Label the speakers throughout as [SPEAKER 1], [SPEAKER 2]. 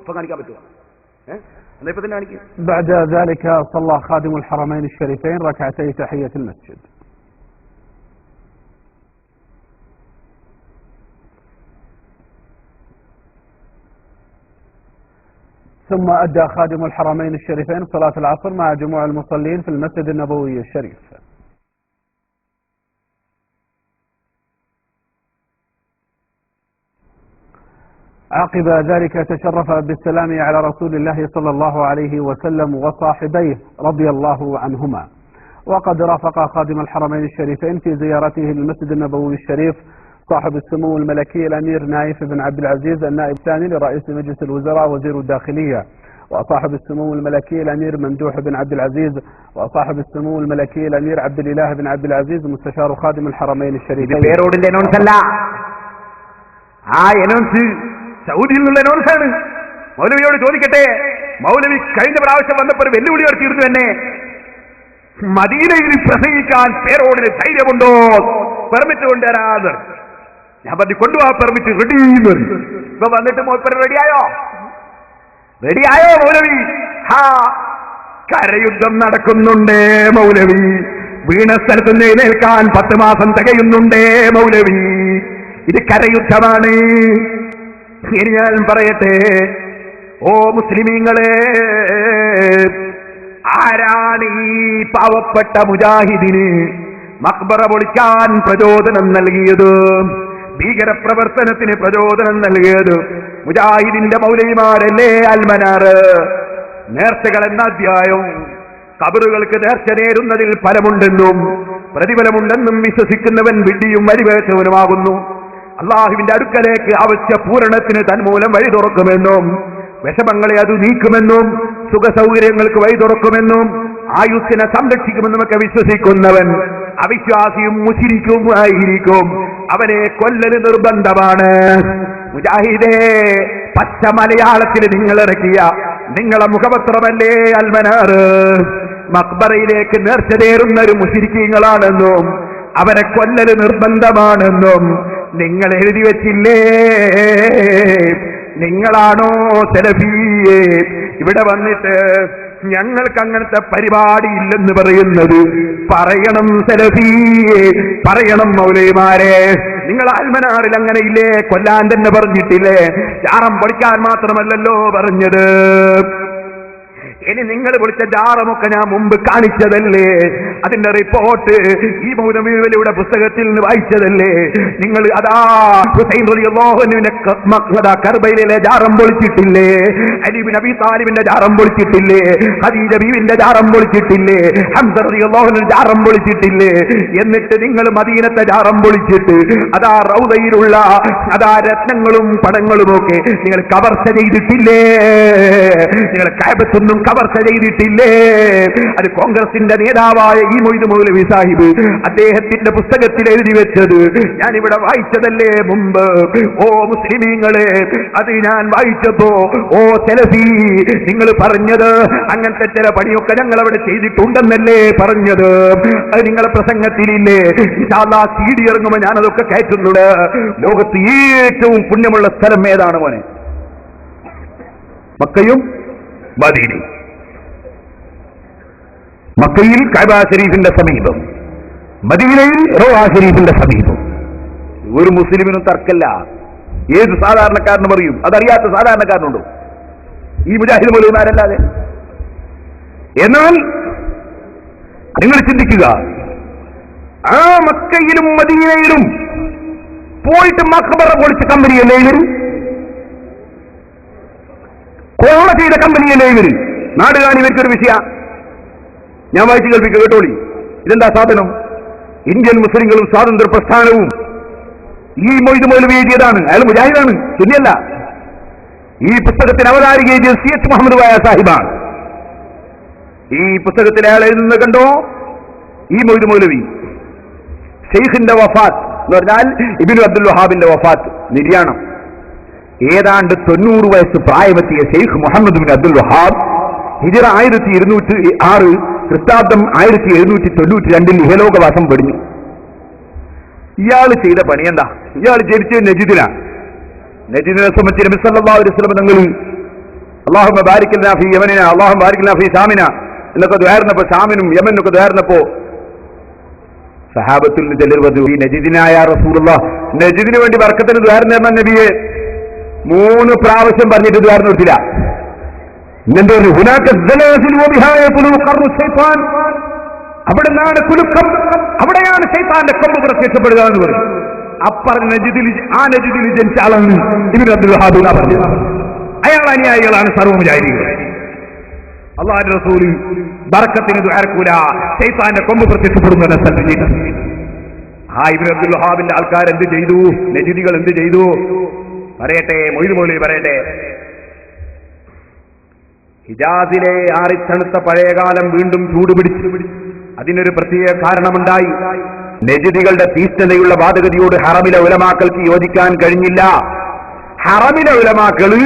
[SPEAKER 1] ഇപ്പൊ കാണിക്കാൻ പറ്റുമോ? എന്നാ ഇപ്പൊ തന്നെ കാണിക്കുക.
[SPEAKER 2] بعد ذلك صلى خادم الحرمين الشريفين ركعتي تحية المسجد. ثم أدى خادم الحرمين الشريفين صلاة العصر مع جموع المصلين في المسجد النبوي الشريف. عقب ذلك تشرف بالسلام على رسول الله صلى الله عليه وسلم وصاحبيه رضي الله عنهما. وقد رافق خادم الحرمين الشريفين في زيارته للمسجد النبوي الشريف صاحب السمو الملكي الأمير نايف بن عبد العزيز النائب الثاني لرئيس مجلس الوزراء وزير الداخلية، وصاحب السمو الملكي الأمير ممدوح بن عبد العزيز، وصاحب السمو الملكي الأمير عبد الإله بن عبد العزيز مستشار خادم الحرمين الشريفين.
[SPEAKER 1] സൗദിയിൽ നിന്നുള്ള അനൗൺസാണ്. മൗലവിയോട് ചോദിക്കട്ടെ, മൗലവി കഴിഞ്ഞ പ്രാവശ്യം വന്നപ്പോൾ വെല്ലുവിളി നടത്തിയിരുന്നു എന്നെ, മദീനയിൽ പ്രസംഗിക്കാൻ പേരോടിന് ധൈര്യമുണ്ടോ, പെർമിറ്റ് കൊണ്ടുവരാതെ. ഞാൻ പറഞ്ഞു കൊണ്ടുപോവാ പെർമിറ്റ്, റെഡി. ഇപ്പൊ വന്നിട്ട് മോപ്പർ റെഡിയായോ? റെഡിയായോ മൗലവി? കരയുദ്ധം നടക്കുന്നുണ്ടേ മൗലവി, വീണ സ്ഥലത്ത് നിന്ന് എഴുന്നേൽക്കാൻ 10 മാസം തികയുന്നുണ്ടേ മൗലവി. ഇത് കരയുദ്ധമാണ്. ഇനി ഞാൻ പറയട്ടെ, ഓ മുസ്ലിമീങ്ങളെ, ആരാണ് ഈ പാവപ്പെട്ട മുജാഹിദിന് മക്ബറ പൊളിക്കാൻ പ്രചോദനം നൽകിയത്, ഭീകരപ്രവർത്തനത്തിന് പ്രചോദനം നൽകിയത്? മുജാഹിദിന്റെ മൗലവിമാരല്ലേ അൽമനാറ്. നേർച്ചകൾ എന്ന അധ്യായം ഖബറുകൾക്ക് നേർച്ച നേരുന്നതിൽ ഫലമുണ്ടെന്നും പ്രതിഫലമുണ്ടെന്നും വിശ്വസിക്കുന്നവൻ വിഡ്ഢിയും വഴിവേശവനുമാകുന്നു. അള്ളാഹുവിന്റെ അടുക്കലേക്ക് അവശ്യ പൂരണത്തിന് തന്മൂലം വഴി തുറക്കുമെന്നും വിഷമങ്ങളെ അത് നീക്കുമെന്നും സുഖസൗകര്യങ്ങൾക്ക് വഴി തുറക്കുമെന്നും ആയുസ്സിനെ സംരക്ഷിക്കുമെന്നുമൊക്കെ വിശ്വസിക്കുന്നവൻ അവിശ്വാസിയും മുശിരിക്കുമായിരിക്കും. അവനെ കൊല്ലല് നിർബന്ധമാണ്. മുജാഹിദേ, പച്ച മലയാളത്തിൽ നിങ്ങൾ ഇറക്കിയ നിങ്ങളെ മുഖപത്രമല്ലേ അൽമനാറ്. മക്ബറയിലേക്ക് നേർച്ച നേരുന്ന ഒരു മുശിരിക്കീങ്ങളാണെന്നും അവരെ കൊല്ലല് നിർബന്ധമാണെന്നും നിങ്ങൾ എഴുതി വെച്ചില്ലേ? നിങ്ങളാണോ സലഫിയെ ഇവിടെ വന്നിട്ട് ഞങ്ങൾക്ക് അങ്ങനത്തെ പരിപാടി ഇല്ലെന്ന് പറയുന്നത്? പറയണം സലഫിയെ, പറയണം മൗലവിമാരെ. നിങ്ങൾ അൽമനാറിൽ അങ്ങനെ ഇല്ലേ? കൊല്ലാൻ തന്നെ പറഞ്ഞിട്ടില്ലേ? ജാറം പൊളിക്കാൻ മാത്രമല്ലല്ലോ പറഞ്ഞത്. ഇനി നിങ്ങൾ പൊളിച്ച ജാറമൊക്കെ ഞാൻ മുമ്പ് കാണിച്ചതല്ലേ? അതിന്റെ റിപ്പോർട്ട് ഈ മൗലവിയുടെ പുസ്തകത്തിൽ നിന്ന് വായിച്ചതല്ലേ? നിങ്ങൾ അതാ ഹുസൈൻ റളിയല്ലാഹുവിന്റെ കർബയിലെ ജാറം പൊളിച്ചിട്ടില്ലേ? അലി ഇബ്നു അബീ താലിബിന്റെ ജാറം പൊളിച്ചിട്ടില്ലേ? ഖദീജ ബീവിന്റെ ജാറം പൊളിച്ചിട്ടില്ലേ? ഹംസ റളിയല്ലാഹുവിന്റെ ജാറം പൊളിച്ചിട്ടില്ലേ? എന്നിട്ട് നിങ്ങൾ മദീനത്തെ ജാറം പൊളിച്ചിട്ട് അതാ റൗദയിലുള്ള അതാ രത്നങ്ങളും പടങ്ങളുമൊക്കെ നിങ്ങൾ കവർച്ച ചെയ്തിട്ടില്ലേ? നിങ്ങൾ കഅബത്തൊന്നും കവർച്ച ചെയ്തിട്ടില്ലേ? അത് കോൺഗ്രസിന്റെ നേതാവായ ഈ മൊയ്ദ് മൗലവി സാഹിബ് അദ്ദേഹത്തിന്റെ പുസ്തകത്തിൽ എഴുതി വെച്ചത് ഞാനിവിടെ വായിച്ചതല്ലേ മുമ്പ്? ഓ മുസ്ലിമീങ്ങളെ, അത് ഞാൻ വായിച്ചപ്പോ ഓ സലഫി നിങ്ങൾ പറഞ്ഞത് അങ്ങനത്തെ ചില പണിയൊക്കെ ഞങ്ങൾ അവിടെ ചെയ്തിട്ടുണ്ടെന്നല്ലേ പറഞ്ഞത്? അത് നിങ്ങളെ പ്രസംഗത്തിലില്ലേ? ഇൻഷാല്ലാ CD ഇറങ്ങുമ്പോ ഞാനതൊക്കെ കയറ്റുന്നുണ്ട്. ലോകത്ത് ഏറ്റവും പുണ്യമുള്ള സ്ഥലം ഏതാണ് മോനെ? മക്കയും മദീനയും. മക്കയിൽ കഅബ ശരീഫിന്റെ സമീപം, മദീനയിൽ റൗള ശരീഫിന്റെ സമീപം. ഒരു മുസ്ലിമിനും തർക്കല്ല. ഏത് സാധാരണക്കാരനും പറയും. അതറിയാത്ത സാധാരണക്കാരനുണ്ടോ ഈ മുജാഹിദ് മൗലവിമാരല്ലാതെ? എന്നാൽ നിങ്ങൾ ചിന്തിക്കുക, ആ മക്കയിലും മദീനയിലും പോയിട്ട് മഖബറ പൊളിച്ച കമ്പനിയല്ലേ ഇവര്? കൊള്ള ചെയ്ത കമ്പനിയല്ലേ ഇവര്? നാടുകാണി ഇവർക്കൊരു വിഷയ. ഞാൻ വായിച്ചു കേൾപ്പിക്കുക, കേട്ടോളി. ഇതെന്താ സാധനം? ഇന്ത്യൻ മുസ്ലിങ്ങളും സ്വാതന്ത്ര്യ പ്രസ്ഥാനവും ഈ മൊയ്ദ് മൗലവി എഴുതിയതാണ്. അയാൾ മുജാഹിദാണ്, സുന്നിയല്ല. ഈ പുസ്തകത്തിന് അവതാരിക എഴുതിയ CH മുഹമ്മദ് വായ സാഹിബാണ്. ഈ പുസ്തകത്തിൽ അയാൾ എഴുതുന്നത് കണ്ടോ? ഈ മൊയ്ദ് മൗലവി ഷെയ്ഖിന്റെ വഫാത്ത് എന്ന് പറഞ്ഞാൽ ഇബ്നു അബ്ദുൽ വഹാബിന്റെ വഫാത്ത്, നിര്യാണം. ഏതാണ്ട് 90 വയസ്സ് പ്രായമെത്തിയ ഷെയ്ഖ് മുഹമ്മദ് ബിൻ അബ്ദുൽ വഹാബ് ഹിജ്റ 1206 ക്രിസ്താബ്ദം 1792 ഇഹലോകവാസം വെടിഞ്ഞു. ഇയാൾ ചെയ്ത പണി എന്താ? ഇയാൾ ജനിച്ചത് നജിദിലാണ്. നജിദിനെ സംബന്ധിച്ച് നബി സല്ലല്ലാഹു അലൈഹി വസല്ലം തങ്ങൾ അല്ലാഹുമ്മ ബാരിക് ലനാ ഫീ യമനിന, അല്ലാഹുമ്മ ബാരിക് ലനാ ഫീ സാമിന എന്നൊക്കെ ദ്വാരുന്നപ്പോ, ഷാമിനും യമനൊക്കെ ദ്വാരുന്നപ്പോ സഹാബത്തിൽ ചിലർ പറഞ്ഞു, ഈ നജിദിനായ റസൂലുള്ളാഹ്, നജിദിന് വേണ്ടി ബർക്കത്തിന് ദ്വാരം തരുന്ന നബിയെ 3 പ്രാവശ്യം പറഞ്ഞിട്ട് ദ്വാരം നിർത്തില്ല. ഇന്നെന്താ അവിടെ നിന്നാണ് കുലുക്കം, അവിടെയാണ് ശൈത്താന്റെ കൊമ്പ് പ്രത്യക്ഷപ്പെടുക എന്ന് പറയും. അപ്പറഞ്ഞ നജിദിൽ, ആ നജിദിൽ ജനിച്ച ആളാണ് ഇബ്നു അബ്ദുൽ വഹാബ് പറഞ്ഞത്. അയാൾ അനുയായികളാണ് സർവ്വമുജാഹിദീങ്ങൾ. അല്ലാഹുവിന്റെ റസൂൽ ബർക്കത്തിന് ദുആർക്കൂല, ശൈത്താന്റെ കൊമ്പ് പ്രത്യക്ഷപ്പെടുന്ന സ്ഥലത്ത് ആ ഇബ്നു അബ്ദുൽ വഹാബിന്റെ ആൾക്കാർ എന്ത് ചെയ്തു? നജിദികൾ എന്ത് ചെയ്തു? പറയട്ടെ, മൊയ്ത് മൗലവി പറയട്ടെ. ഹിജാസിലെ ആറിത്തണുത്ത പഴയകാലം വീണ്ടും ചൂടുപിടിച്ചു. അതിനൊരു പ്രത്യേക കാരണമുണ്ടായി. നജിദികളുടെ തീഷ്ണതയുള്ള വാദഗതിയോട് ഹറമിലെ ഉലമാക്കൾക്ക് യോജിക്കാൻ കഴിഞ്ഞില്ല. ഹറമിലെ ഉലമാക്കള്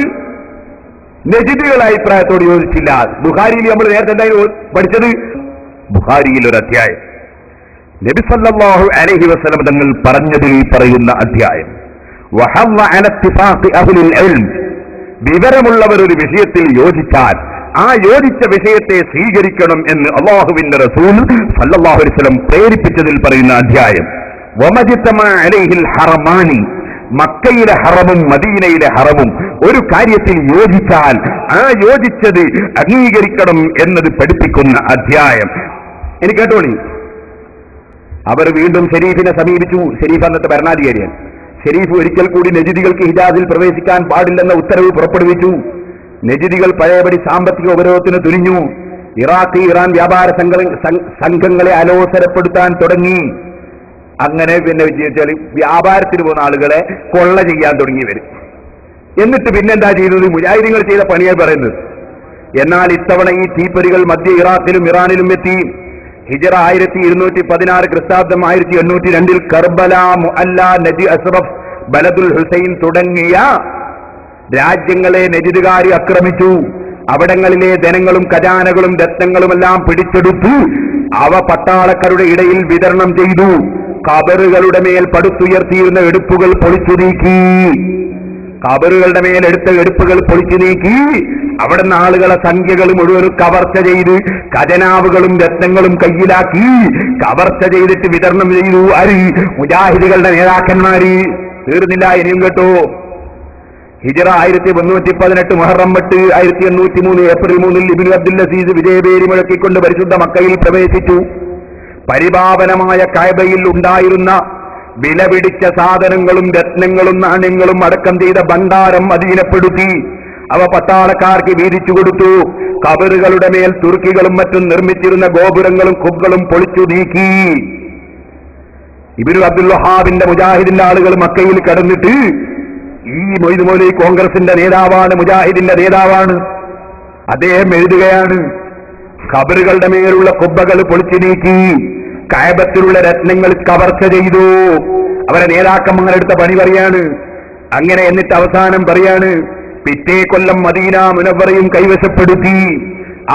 [SPEAKER 1] നജിദികളുടെ അഭിപ്രായത്തോട് യോജിച്ചില്ല. ബുഖാരിയിൽ നമ്മൾ നേരത്തെ എന്തായാലും പഠിച്ചത്, ബുഖാരിയിൽ ഒരു അധ്യായം നബി സല്ലല്ലാഹു അലൈഹി വസല്ലം തങ്ങൾ പറഞ്ഞതിൽ പറയുന്ന അധ്യായം, വഹവ്വ അല ഇത്തിഫാഖി അഹ്ലുൽ ഇൽം, വിവരമുള്ളവർ ഒരു വിഷയത്തിൽ യോജിച്ചാൽ ആ യോജിച്ച വിഷയത്തെ സ്വീകരിക്കണം എന്ന് അല്ലാഹുവിന്റെ റസൂൽ സല്ലല്ലാഹു അലൈഹി വസല്ലം പ്രേരിപ്പിച്ചതിൽ പറയുന്ന അധ്യായം. വമജ്തമ അലൈഹിൽ ഹറമാനി, മക്കയിലെ ഹറമും മദീനയിലെ ഹറമും ഒരു കാര്യത്തിൽ യോജിച്ചാൽ ആ യോജിച്ചത് അംഗീകരിക്കണം എന്നത് പഠിപ്പിക്കുന്ന അധ്യായം. ഇനി കേട്ടോളി. അവർ വീണ്ടും ഷരീഫിനെ സമീപിച്ചു. ഷരീഫ് അന്നത്തെ ഭരണാധികാരിയാണ്. ഷരീഫ് ഒരിക്കൽ കൂടി നജിദികൾക്ക് ഹിജാസിൽ പ്രവേശിക്കാൻ പാടില്ലെന്ന ഉത്തരവ് പുറപ്പെടുവിച്ചു. നജിദികൾ പഴയപടി സാമ്പത്തിക ഉപരോധത്തിന് തുനിഞ്ഞു. ഇറാഖ്, ഇറാൻ വ്യാപാര സംഘങ്ങളെ അലോസരപ്പെടുത്താൻ തുടങ്ങി. അങ്ങനെ പിന്നെ വെച്ചാൽ വ്യാപാരത്തിന് പോകുന്ന ആളുകളെ കൊള്ള ചെയ്യാൻ തുടങ്ങി വരും. എന്നിട്ട് പിന്നെന്താ ചെയ്തത്? മുജാഹിദീങ്ങൾ ചെയ്ത പണിയായി പറയുന്നത്. എന്നാൽ ഇത്തവണ ഈ തീപ്പൊരികൾ മധ്യ ഇറാഖിലും ഇറാനിലും എത്തി. ഹിജറ 1216, ക്രിസ്താബ്ദം 1802 കർബല, മുഅല്ല, നജി അസ്റഫ്, ബലദുൽ ഹുസൈൻ തുടങ്ങിയ രാജ്യങ്ങളെ നജിദുകാരി ആക്രമിച്ചു. അവിടങ്ങളിലെ ധനങ്ങളും ഖജാനകളും രത്നങ്ങളുമെല്ലാം പിടിച്ചെടുത്തു. അവ പട്ടാളക്കാരുടെ ഇടയിൽ വിതരണം ചെയ്തു. ഖബറുകളുടെ മേൽ പടുത്തുയർത്തിയിരുന്ന എടുപ്പുകൾ പൊളിച്ചു നീക്കി. ഖബറുകളുടെ മേൽ എടുത്ത എടുപ്പുകൾ പൊളിച്ചു നീക്കി. അവിടുന്ന് ആളുകളെ സംഖ്യകൾ മുഴുവനും കവർച്ച ചെയ്ത് ഖജനാവുകളും രത്നങ്ങളും കയ്യിലാക്കി കവർച്ച ചെയ്തിട്ട് വിതരണം ചെയ്തു. ആര്? മുജാഹിദുകളുടെ നേതാക്കന്മാര്. തീർന്നില്ല, ഇനിയും കേട്ടോ. ഹിജറ 1318 മുഹറം 8 1803 ഏപ്രിൽ 3 ഇബ്നു അബ്ദുൽ അസീസ് വിജയപേരി മുഴക്കിക്കൊണ്ട് പരിശുദ്ധ മക്കയിൽ പ്രവേശിച്ചു. പരിപാവനമായ കഅബയിൽ ഉണ്ടായിരുന്ന വിലപിടിച്ച സാധനങ്ങളും രത്നങ്ങളും നാണ്യങ്ങളും അടക്കം ചെയ്ത ഭണ്ഡാരം അധീനപ്പെടുത്തി. അവ പട്ടാളക്കാർക്ക് വീതിച്ചു കൊടുത്തു. ഖബറുകളുടെ മേൽ തുർക്കികളും മറ്റും നിർമ്മിച്ചിരുന്ന ഗോപുരങ്ങളും കുബ്ബകളും പൊളിച്ചു നീക്കി. ഇബ്നു അബ്ദുൽ വഹാബിന്റെ മുജാഹിദിന്റെ ആളുകൾ മക്കയിൽ കടന്നിട്ട്, ഈ മൊയ്ത് മൗലവി കോൺഗ്രസിന്റെ നേതാവാണ്, മുജാഹിദിന്റെ നേതാവാണ്, അദ്ദേഹം എഴുതുകയാണ്, ഖബറുകളുടെ മേലുള്ള കുബ്ബകൾ പൊളിച്ചു നീക്കി, കഅബത്തിലുള്ള രത്നങ്ങൾ കവർച്ച ചെയ്തു. അവരെ നേതാക്കന്മാർ എടുത്ത പണി പറയാണ്. അങ്ങനെ എന്നിട്ട് അവസാനം പറയാണ്, പിറ്റേ കൊല്ലം മദീന മുനവ്വറയും കൈവശപ്പെടുത്തി.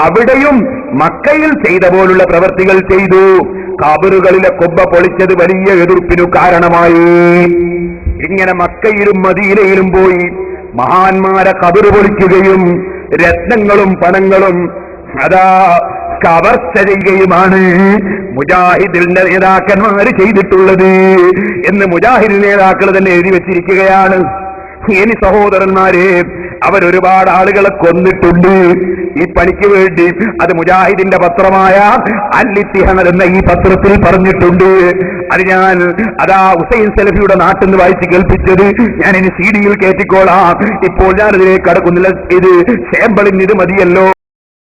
[SPEAKER 1] അവിടെയും മക്കയിൽ ചെയ്ത പോലുള്ള പ്രവർത്തികൾ ചെയ്തു. ഖബറുകളിലെ കുബ്ബ പൊളിച്ചത് വലിയ എതിർപ്പിനു കാരണമായി. ഇങ്ങനെ മക്കയിലും മദീനയിലും പോയി മഹാന്മാരെ ഖബറ് പൊളിക്കുകയും രത്നങ്ങളും പണങ്ങളും അതാ കവർച്ച ചെയ്യുകയുമാണ് മുജാഹിദിന്റെ നേതാക്കന്മാർ ചെയ്തിട്ടുള്ളത് എന്ന് മുജാഹിദ് നേതാക്കൾ തന്നെ എഴുതി വെച്ചിരിക്കുകയാണ്. ഇനി സഹോദരന്മാരെ, അവരൊരുപാട് ആളുകളെ കൊന്നിട്ടുണ്ട് ഈ പണിക്ക് വേണ്ടി. അത് മുജാഹിദിന്റെ പത്രമായ അൽ-ഇത്തിഹാദ് എന്ന ഈ പത്രത്തിൽ പറഞ്ഞിട്ടുണ്ട്. അത് ഞാൻ ഹുസൈൻ സലഫിയുടെ നാട്ടിൽ നിന്ന് വായിച്ച് കേൾപ്പിച്ചത് ഞാൻ ഇനി CD-യിൽ കയറ്റിക്കോളാം. ഇപ്പോൾ ഞാനതിലേക്ക് കടക്കുന്നില്ല. ഇത് സാമ്പിളിന് ഇത് മതിയല്ലോ.